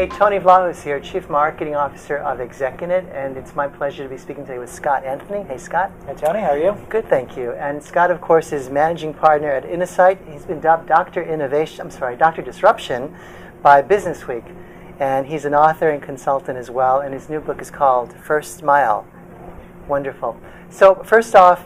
Hey, Tony Vlaho is here, Chief Marketing Officer of Execunet, and it's my pleasure to be speaking today with Scott Anthony. Hey, Scott. Hey, Tony. How are you? Good, thank you. And Scott, of course, is Managing Partner at Innosight. He's been dubbed Dr. Disruption by Business Week, and he's an author and consultant as well, and his new book is called First Mile. Wonderful. So, first off,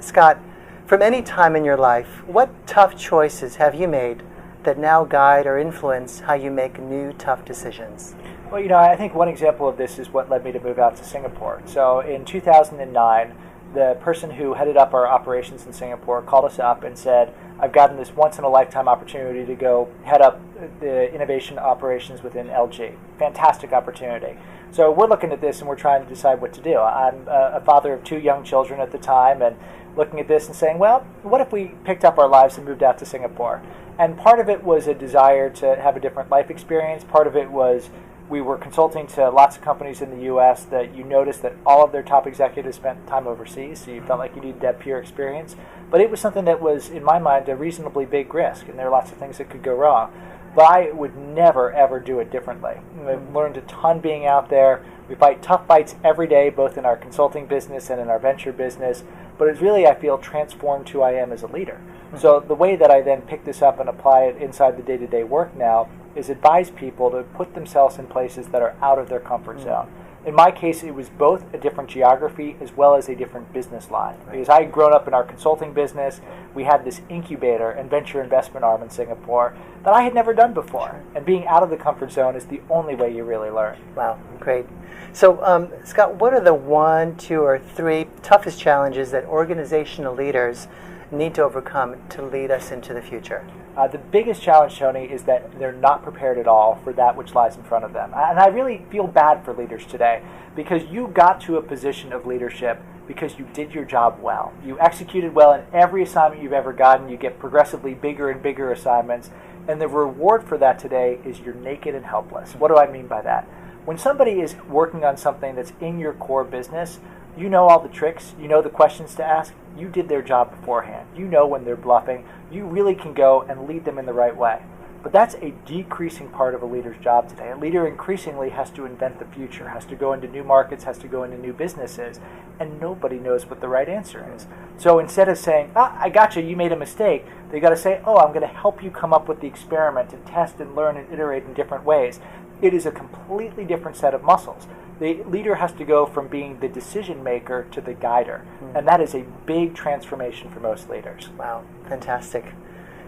Scott, from any time in your life, what tough choices have you made that now guide or influence how you make new tough decisions? Well, I think one example of this is what led me to move out to Singapore. So in 2009, the person who headed up our operations in Singapore called us up and said, I've gotten this once-in-a-lifetime opportunity to go head up the innovation operations within LG. Fantastic opportunity. So we're looking at this and we're trying to decide what to do. I'm a father of 2 young children at the time, and looking at this and saying, well, what if we picked up our lives and moved out to Singapore? And part of it was a desire to have a different life experience. Part of it was we were consulting to lots of companies in the U.S. that you noticed that all of their top executives spent time overseas, so you felt like you needed that peer experience. But it was something that was, in my mind, a reasonably big risk, and there are lots of things that could go wrong. But I would never, ever do it differently. I've learned a ton being out there. We fight tough fights every day, both in our consulting business and in our venture business. But it's really, I feel, transformed who I am as a leader. So the way that I then pick this up and apply it inside the day-to-day work now is advise people to put themselves in places that are out of their comfort zone. In my case, it was both a different geography as well as a different business line. Because I had grown up in our consulting business, we had this incubator and venture investment arm in Singapore that I had never done before. And being out of the comfort zone is the only way you really learn. Wow, great. So, Scott, what are the 1, 2, or 3 toughest challenges that organizational leaders need to overcome to lead us into the future? The biggest challenge, Tony, is that they're not prepared at all for that which lies in front of them. And I really feel bad for leaders today, because you got to a position of leadership because you did your job well. You executed well in every assignment you've ever gotten. You get progressively bigger and bigger assignments. And the reward for that today is you're naked and helpless. What do I mean by that? When somebody is working on something that's in your core business, you know all the tricks, you know the questions to ask, you did their job beforehand. You know when they're bluffing, you really can go and lead them in the right way. But that's a decreasing part of a leader's job today. A leader increasingly has to invent the future, has to go into new markets, has to go into new businesses, and nobody knows what the right answer is. So instead of saying, I got you made a mistake, they got to say, I'm going to help you come up with the experiment and test and learn and iterate in different ways. It is a completely different set of muscles. The leader has to go from being the decision maker to the guider, and that is a big transformation for most leaders. Wow, fantastic.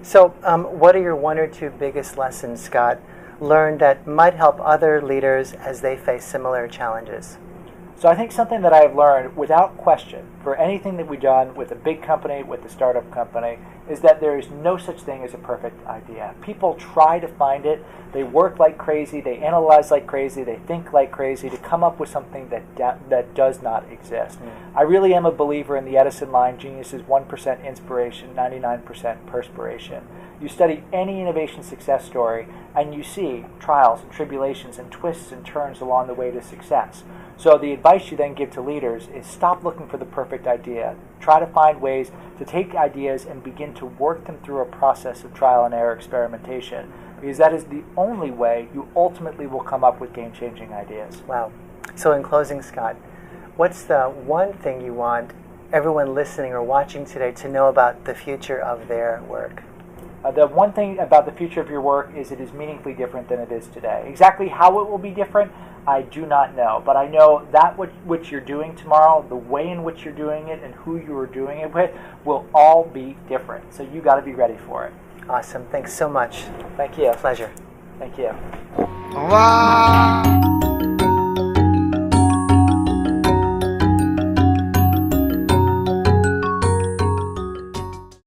So what are your 1 or 2 biggest lessons, Scott, learned that might help other leaders as they face similar challenges? So I think something that I've learned without question for anything that we've done with a big company, with a startup company, is that there is no such thing as a perfect idea. People try to find it. They work like crazy. They analyze like crazy. They think like crazy to come up with something that does not exist. I really am a believer in the Edison line, genius is 1% inspiration, 99% perspiration. You study any innovation success story and you see trials and tribulations and twists and turns along the way to success. So the advice you then give to leaders is stop looking for the perfect idea. Try to find ways to take ideas and begin to work them through a process of trial and error experimentation, because that is the only way you ultimately will come up with game-changing ideas. Wow. So in closing, Scott, what's the one thing you want everyone listening or watching today to know about the future of their work? The one thing about the future of your work is it is meaningfully different than it is today. Exactly how it will be different, I do not know. But I know that which you're doing tomorrow, the way in which you're doing it, and who you are doing it with will all be different. So you got to be ready for it. Awesome. Thanks so much. Thank you. Pleasure. Thank you. Wow.